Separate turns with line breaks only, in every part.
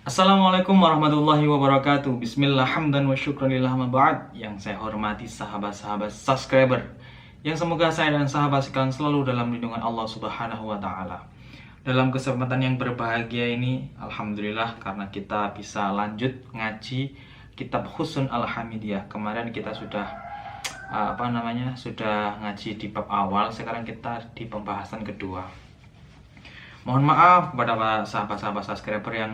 Assalamualaikum warahmatullahi wabarakatuh. Bismillah, hamdan wa syukranillah ma ba'd. Yang saya hormati sahabat-sahabat subscriber, yang semoga saya dan sahabat sekalian selalu dalam lindungan Allah Subhanahu wa taala. Dalam kesempatan yang berbahagia ini, alhamdulillah karena kita bisa lanjut ngaji kitab Husnul Al-Hamidiyah. Kemarin kita sudah sudah ngaji di bab awal, sekarang kita di pembahasan kedua. Mohon maaf kepada sahabat-sahabat subscriber yang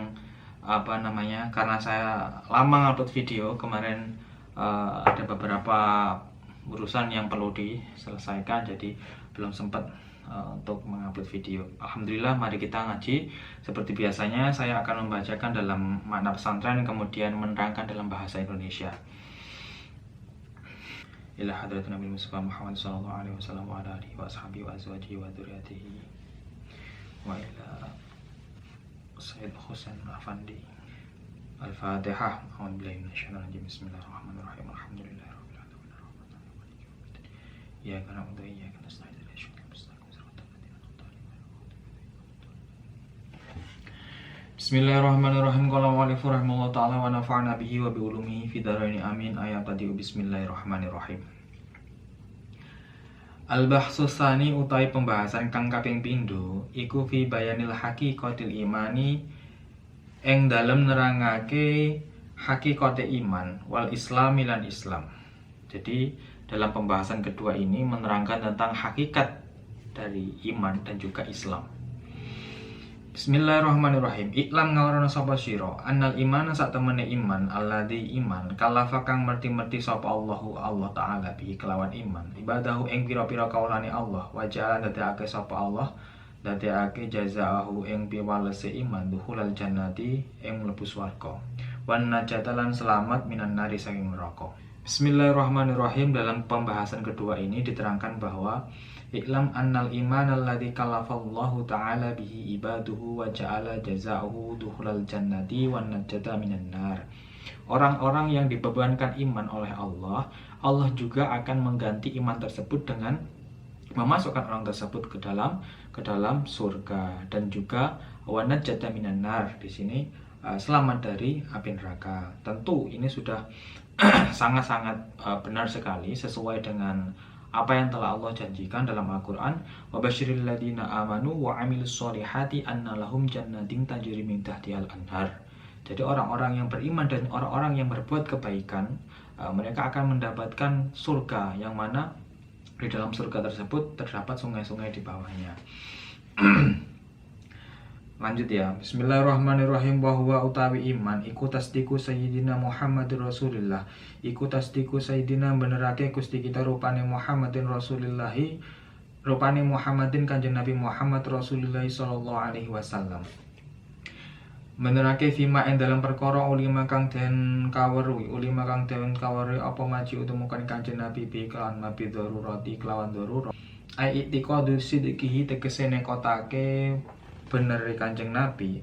karena saya lama upload video kemarin, ada beberapa urusan yang perlu diselesaikan, jadi belum sempat untuk mengupload video. Alhamdulillah, mari kita ngaji. Seperti biasanya saya akan membacakan dalam makna pesantren, kemudian menerangkan dalam bahasa Indonesia. Ila hadratin Nabi Mustafa Muhammad sallallahu alaihi wasallam wa ala alihi wa ashabihi wa azwajihi wa dzurriyyatihi wa ila Sayyid Husain Afandi. Al-Fatihah. A'udzubillahi minasyaitonir rajim. Bismillahirrahmanirrahim. Alhamdulillahirabbil alamin. Arrahmanirrahim. Maliki yaumiddin. Iyyaka na'budu wa iyyaka nasta'in. Ihdinas siratal mustaqim. Shiratal ladzina an'amta 'alaihim. Bismillahirrahmanirrahim. Qala mu'allif rahimahullah ta'ala wa nafa'na bihi wa bi ulumihi fid dharain amin. Ayat tadi. Bismillahirrahmanirrahim. Al-bahsu tsani utawi pembahasan kang kaping pindho iku fi bayanil haqiqatil imani, ing dalem nerangake hakikate iman wal islami lan Islam. Jadi dalam pembahasan kedua ini menerangkan tentang hakikat dari iman dan juga Islam. Bismillahirrahmanirrahim. Iklam ngawarana sapa sira annal iman sak temene iman alladzi iman kalafa kang merti-merti sapa Allah taala bi kelawan iman ibadahu ing pira-pira kaulane Allah wa ja'ala dadekake sapa Allah dadekake jazaahu ing piwalese iman dukhulal jannati ing mlebu swarga wan najatalan selamat minan nari saking neraka. Bismillahirrahmanirrahim. Dalam pembahasan kedua ini diterangkan bahwa Iklam annal iman alladzi kalafallahu ta'ala bihi ibaduhu wa ja'ala jaza'uhu dukhulal jannati wan najata minan nar. Orang-orang yang dibebankan iman oleh Allah, Allah juga akan mengganti iman tersebut dengan memasukkan orang tersebut ke dalam surga, dan juga wan najata minan nar di sini selamat dari api neraka. Tentu ini sudah sangat-sangat benar sekali sesuai dengan apa yang telah Allah janjikan dalam Al-Quran. Wa basyiril ladzina amanu wa amilus solihati anna lahum jannatin tajri min tahtihal anhar. Jadi orang-orang yang beriman dan orang-orang yang berbuat kebaikan, mereka akan mendapatkan surga yang mana di dalam surga tersebut terdapat sungai-sungai di bawahnya. Lanjut ya. Bismillahirrahmanirrahim. Bahwa utawi iman iku tasdiku sayyidina Muhammadir Rasulillah, iku tasdiku sayyidina benerake Gusti kita rupane Muhammadin Rasulillahi, rupane Muhammadin kanjeng Nabi Muhammad Rasulullah sallallahu alaihi wasallam. Benerake fima ing dalam perkara ulima kang den kaweruhi apa maji utumukan kanjeng Nabi bi kelawan mabi darurati kelawan darurat. Ai itikadu sidqihi tegese nekotake bener kanjeng Nabi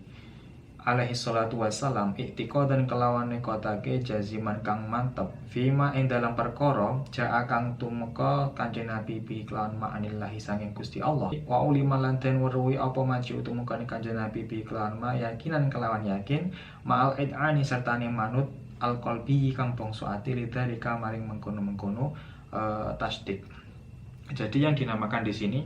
alaihi salatu wassalam i'tiqadan kelawan nekotake jaziman kang mantep fima ing dalam perkara jaa kang tumeka kanjeng Nabi bi kelawan ma'anillahi sanging Gusti Allah wa ulima lan den weruhi apa maji utumukane kanjeng Nabi bi kelawan ma yakinan kelawan yakin ma'al id'ani sertane manut al qalbi kang bangsa ati lidzalika maring mengkono-mengkono tasdik. Jadi yang dinamakan di sini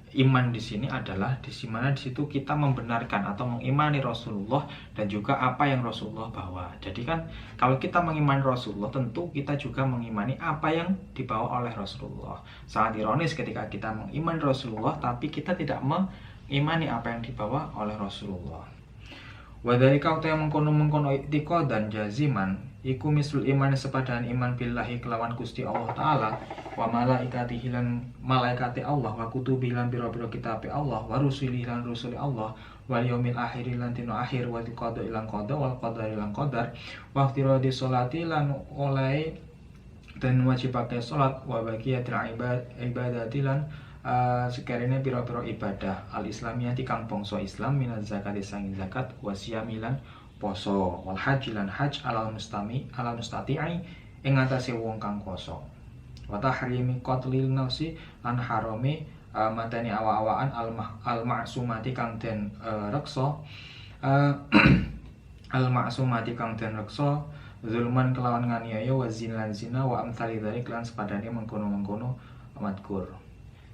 iman di sini adalah di mana di situ kita membenarkan atau mengimani Rasulullah dan juga apa yang Rasulullah bawa. Jadi kan kalau kita mengimani Rasulullah, tentu kita juga mengimani apa yang dibawa oleh Rasulullah. Sangat ironis ketika kita mengimani Rasulullah tapi kita tidak mengimani apa yang dibawa oleh Rasulullah. Wadhalika uta yang mengkono i'tiqadan jaziman iku mislul iman sepadaan iman billahi kelawan Gusti Allah taala wa malaikatihi lan malaikati Allah wa kutubihi lan biro-biro kitabe Allah wa rusulihi lan rusuli Allah wal yaumil akhir lan dina akhir wal qada ilan qada wal qadar ilan qadar wa iftiradi sholati lan oleh dan wajibake salat wa baqiyatil ibadati lan sekarene pira-pira ibadah al-islamiyati kang bangsa Islam minaz zakati sanging zakat wa siyamilan poso wal haji lan haj alal mustati'i ing atase wong kang kuwasa wa tahrimi qatlil nafsi lan harame mateni awa-awaan al ma'sumati kang den reksa al maksumati kang den reksa zulman kelawan nganiaya wa zina zina wa amsali dzalik lan sepadane mengkono-mengkono madkur.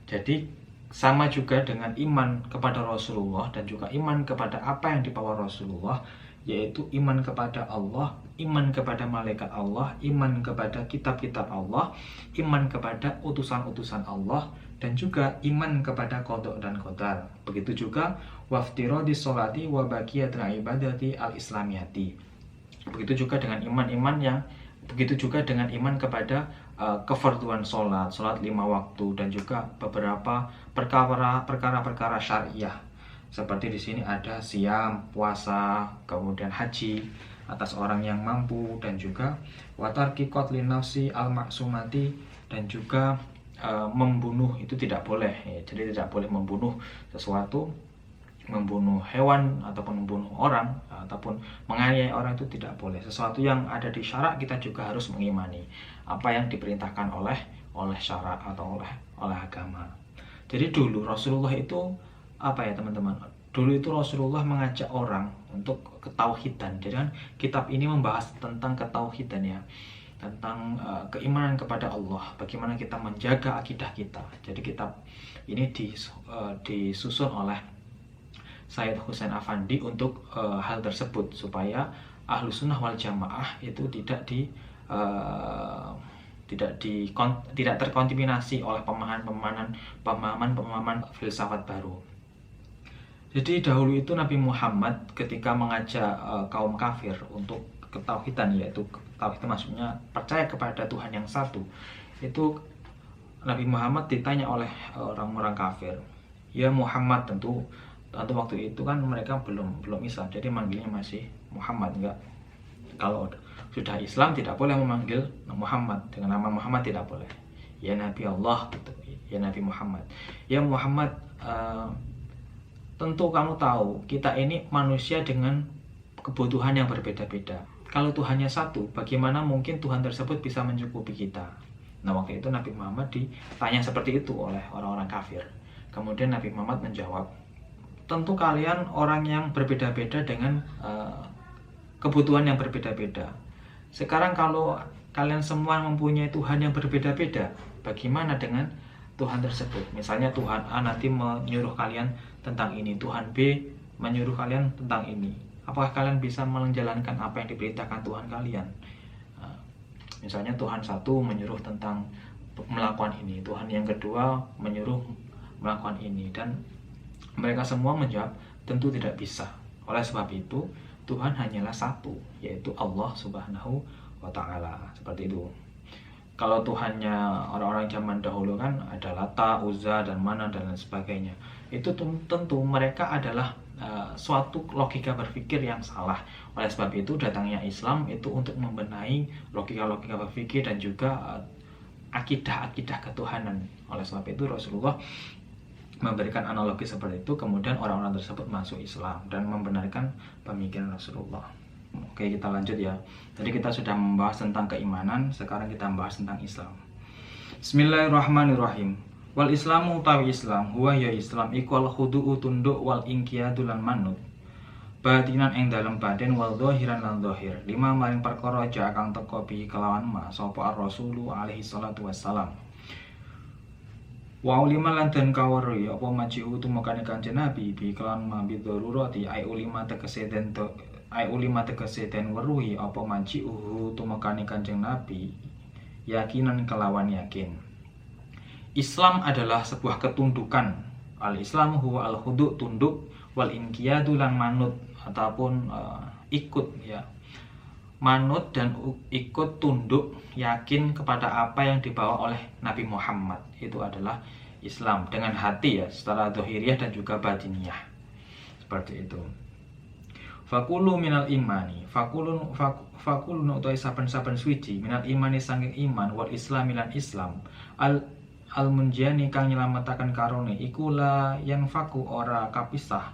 Jadi sama juga dengan iman kepada Rasulullah dan juga iman kepada apa yang dibawa Rasulullah, yaitu iman kepada Allah, iman kepada malaikat Allah, iman kepada kitab-kitab Allah, iman kepada utusan-utusan Allah, dan juga iman kepada qada dan qadar. Begitu juga waftiradi sholati wa baqiyatul ibadati al-islamiyati. Begitu juga dengan iman kepada kefarduan sholat 5 waktu, dan juga beberapa perkara syariah. Seperti di sini ada siam, puasa, kemudian haji atas orang yang mampu, dan juga watarki qatlin nafsi al-maksumati, dan juga membunuh itu tidak boleh ya. Jadi tidak boleh membunuh sesuatu, membunuh hewan ataupun membunuh orang ataupun menganiaya orang itu tidak boleh. Sesuatu yang ada di syarak kita juga harus mengimani apa yang diperintahkan oleh syarak atau oleh agama. Jadi dulu Rasulullah itu apa ya teman-teman? Dulu itu Rasulullah mengajak orang untuk ketauhidan. Jadi kan kitab ini membahas tentang ketauhidan ya, tentang keimanan kepada Allah, bagaimana kita menjaga akidah kita. Jadi kitab ini disusun oleh Sayyid Husain Afandi untuk hal tersebut, supaya Ahlus Sunnah wal Jamaah itu tidak terkontaminasi oleh pemahaman filsafat baru. Jadi dahulu itu Nabi Muhammad ketika mengajak kaum kafir untuk ketauhidan, yaitu tauhid maksudnya percaya kepada Tuhan yang satu, itu Nabi Muhammad ditanya oleh orang-orang kafir, ya Muhammad, tentu waktu itu kan mereka belum Islam, jadi manggilnya masih Muhammad. Enggak, kalau sudah Islam tidak boleh memanggil Muhammad dengan nama Muhammad, tidak boleh. Ya Nabi Allah gitu, ya Nabi Muhammad. Ya Muhammad, tentu kamu tahu kita ini manusia dengan kebutuhan yang berbeda-beda. Kalau Tuhannya satu, bagaimana mungkin Tuhan tersebut bisa mencukupi kita? Nah, waktu itu Nabi Muhammad ditanya seperti itu oleh orang-orang kafir. Kemudian Nabi Muhammad menjawab, tentu kalian orang yang berbeda-beda dengan kebutuhan yang berbeda-beda. Sekarang kalau kalian semua mempunyai Tuhan yang berbeda-beda, bagaimana dengan Tuhan tersebut? Misalnya Tuhan A nanti menyuruh kalian tentang ini, Tuhan B menyuruh kalian tentang ini. Apakah kalian bisa menjalankan apa yang diperintahkan Tuhan kalian? Misalnya Tuhan satu menyuruh tentang melakukan ini, Tuhan yang kedua menyuruh melakukan ini, dan mereka semua menjawab tentu tidak bisa. Oleh sebab itu Tuhan hanyalah satu, yaitu Allah Subhanahu wa Ta'ala. Seperti itu. Kalau Tuhannya orang-orang zaman dahulu kan ada Lata, Uzza, dan Mana, dan lain sebagainya, itu tentu mereka adalah suatu logika berpikir yang salah. Oleh sebab itu datangnya Islam itu untuk membenahi logika-logika berpikir dan juga akidah-akidah ketuhanan. Oleh sebab itu Rasulullah memberikan analogi seperti itu, kemudian orang-orang tersebut masuk Islam dan membenarkan pemikiran Rasulullah. Oke, kita lanjut ya. Tadi kita sudah membahas tentang keimanan, sekarang kita membahas tentang Islam. Bismillahirrahmanirrahim. Wal Islamu utawi Islam, huwa ya Islam iku al khudu'u tunduk wal inqiyadu lan manut. Batinan ing dalem batin wal zahiran lan zahir. Lima maring perkara ja kang teka bi kelawan ma sapa ar-rasulu alaihi salatu wassalam. Wa ulima lan den kawruhi apa maji'u tumekane Kanjeng Nabi bi kelawan ma bi darurati ai ulima tegese den weruhi apa maji'u tumekane Kanjeng Nabi yakinan kelawan yakin. Islam adalah sebuah ketundukan. Al-Islamu huwa al-khudu' tunduk, wal inqiyadu lan manut ataupun ikut ya. Manut dan ikut tunduk yakin kepada apa yang dibawa oleh Nabi Muhammad, itu adalah Islam dengan hati ya, secara zahiriyah dan juga batiniyah. Seperti itu. Fakulu minal imani, fakulun utawi saben-saben suci minal imani saking iman wal islami lan Islam al munjani kang nyelametaken karone iku la yanfaku ora kapisah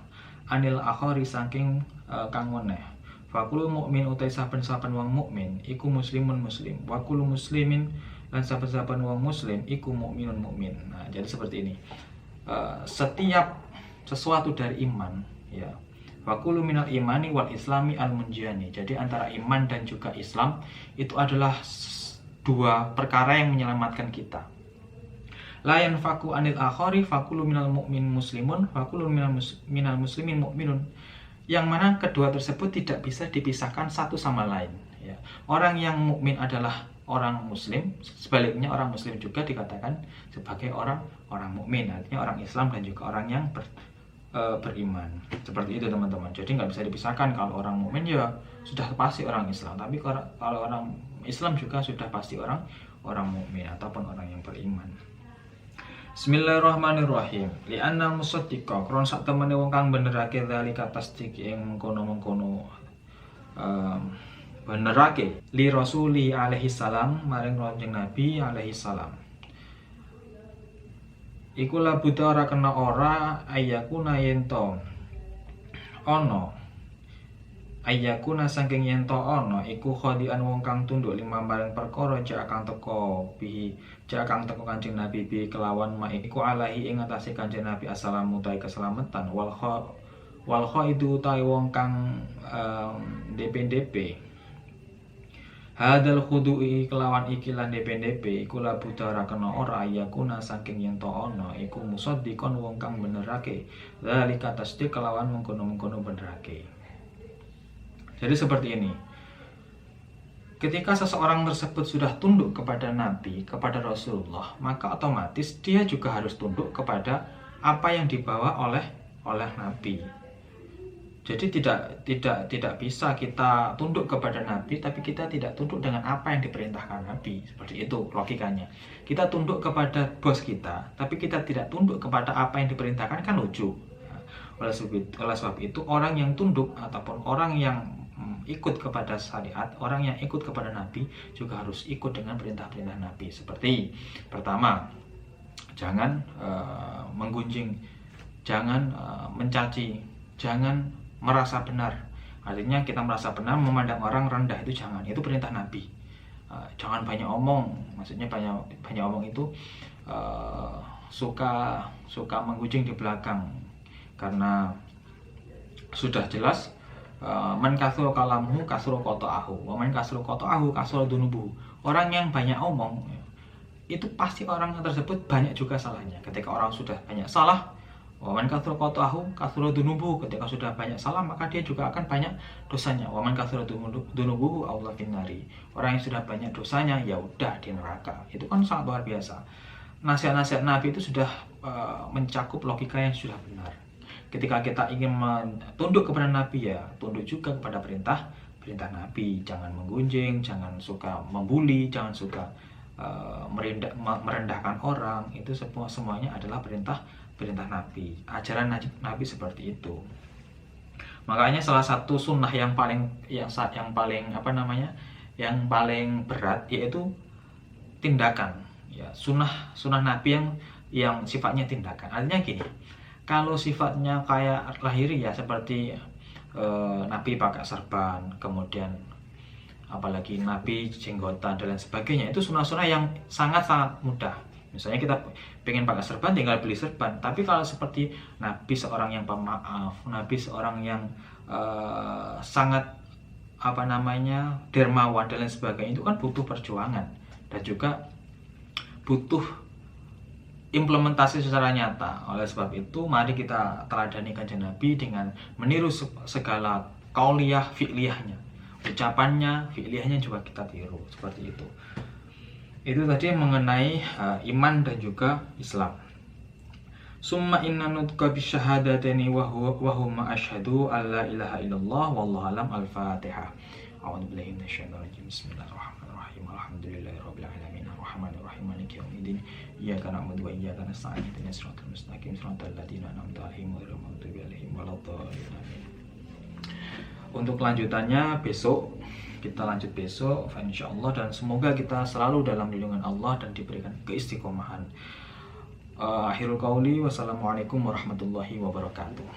anil akhari saking kang weneh. Fakulu mukmin utai saben-saben wong mukmin iku muslimun muslim, wa kullu muslimin lan saben-saben wong muslim iku mukminun mukmin. Nah, jadi seperti ini. Setiap sesuatu dari iman ya. Fakulu minal imani wal islami al munjiani. Jadi antara iman dan juga Islam itu adalah dua perkara yang menyelamatkan kita. La yanfaku anil akhari fakulu minal mu'min muslimun fakulu minal muslimin mu'minun. Yang mana kedua tersebut tidak bisa dipisahkan satu sama lain, ya. Orang yang mukmin adalah orang muslim, sebaliknya orang muslim juga dikatakan sebagai orang mukmin, artinya orang Islam dan juga orang yang beriman. Seperti itu teman-teman. Jadi nggak bisa dipisahkan, kalau orang mukmin ya sudah pasti orang Islam, tapi kalau orang Islam juga sudah pasti orang mukmin ataupun orang yang beriman. Bismillahirrahmanirrahim. Li'anna musaddiqa kron sak temene wong kang benerake zalika tasdik ing mengkono-mengkono benerake li rasuli alaihi salam maring Kanjeng Nabi alaihi salam. Iku labuda ora kena ora ayakuna yento ono ayakuna saking yento ono iku khodian wong kang tunduk lima maring perkara jak kang teko Kanjeng Nabi bi kelawan ma iku alaihi ing atase Kanjeng Nabi assalamu ta keselamatan wal itu utai wong kang DP hadal khudu'i kelawan ikilan DP iku la budara kena ora ayakuna saking yen to ana iku musaddiqon wong kang benerake zalika tasdiq kelawan mengkono-mengkono benerake. Jadi seperti ini. Ketika seseorang tersebut sudah tunduk kepada Nabi, kepada Rasulullah, maka otomatis dia juga harus tunduk kepada apa yang dibawa oleh Nabi. Jadi tidak bisa kita tunduk kepada Nabi, tapi kita tidak tunduk dengan apa yang diperintahkan Nabi. Seperti itu logikanya. Kita tunduk kepada bos kita, tapi kita tidak tunduk kepada apa yang diperintahkan, kan lucu. Oleh sebab itu orang yang tunduk ataupun orang yang ikut kepada syariat, orang yang ikut kepada Nabi juga harus ikut dengan perintah-perintah Nabi. Seperti pertama, jangan menggunjing, jangan mencaci, jangan merasa benar. Artinya kita merasa benar, memandang orang rendah itu jangan. Itu perintah Nabi. Jangan banyak omong. Maksudnya banyak omong itu suka menggunjing di belakang. Karena sudah jelas man kasro kalamhu kasro qata'ahu wa man kasro qata'ahu kasro dunubuhu. Orang yang banyak omong itu pasti orang tersebut banyak juga salahnya. Ketika orang sudah banyak salah, wa man kasro qata'ahu kasro dunubuhu, ketika sudah banyak salah maka dia juga akan banyak dosanya. Wa man kasro dunubuhu Allah finnari. Orang yang sudah banyak dosanya ya udah di neraka. Itu kan sangat luar biasa. Nasihat-nasihat Nabi itu sudah mencakup logika yang sudah benar. Ketika kita ingin tunduk kepada Nabi, ya tunduk juga kepada perintah Nabi. Jangan menggunjing, jangan suka membuli, jangan suka merendahkan orang. Itu semuanya adalah perintah Nabi. Ajaran Nabi seperti itu. Makanya salah satu sunnah yang paling berat yaitu tindakan. Ya, sunnah Nabi yang sifatnya tindakan. Artinya gini. Kalau sifatnya kayak lahiriah seperti Nabi pakai serban, kemudian apalagi Nabi jenggotan dan lain sebagainya, itu sunnah-sunnah yang sangat-sangat mudah. Misalnya kita pengen pakai serban, tinggal beli serban. Tapi kalau seperti Nabi seorang yang pemaaf, Nabi seorang yang sangat dermawan dan lain sebagainya, itu kan butuh perjuangan dan juga butuh implementasi secara nyata. Oleh sebab itu mari kita teladani Kanjeng Nabi dengan meniru segala qauliyah fi'liyahnya, ucapannya, fi'liyahnya juga kita tiru seperti itu. Itu tadi mengenai iman dan juga Islam. Summa inna nutqa bisyahadataini wa huma asyhadu alla ilaha illallah wallahu alam. Al-Fatihah. A'udzu billahi minasyaitonir rajim. Bismillahirrahmanirrahim. Alhamdulillahirabbil alamin. Arrahmanir rahim. Maliki yaumiddin. Iyyaka na'budu wa iyyaka nasta'in. Ihdinas siratal mustaqim. Siratal ladzina an'amta 'alaihim ghairil maghdubi 'alaihim waladdallin. Untuk kelanjutannya besok, kita lanjut besok insyaallah, dan semoga kita selalu dalam lindungan Allah dan diberikan keistiqomahan. Akhirul qauli wassalamualaikum warahmatullahi wabarakatuh.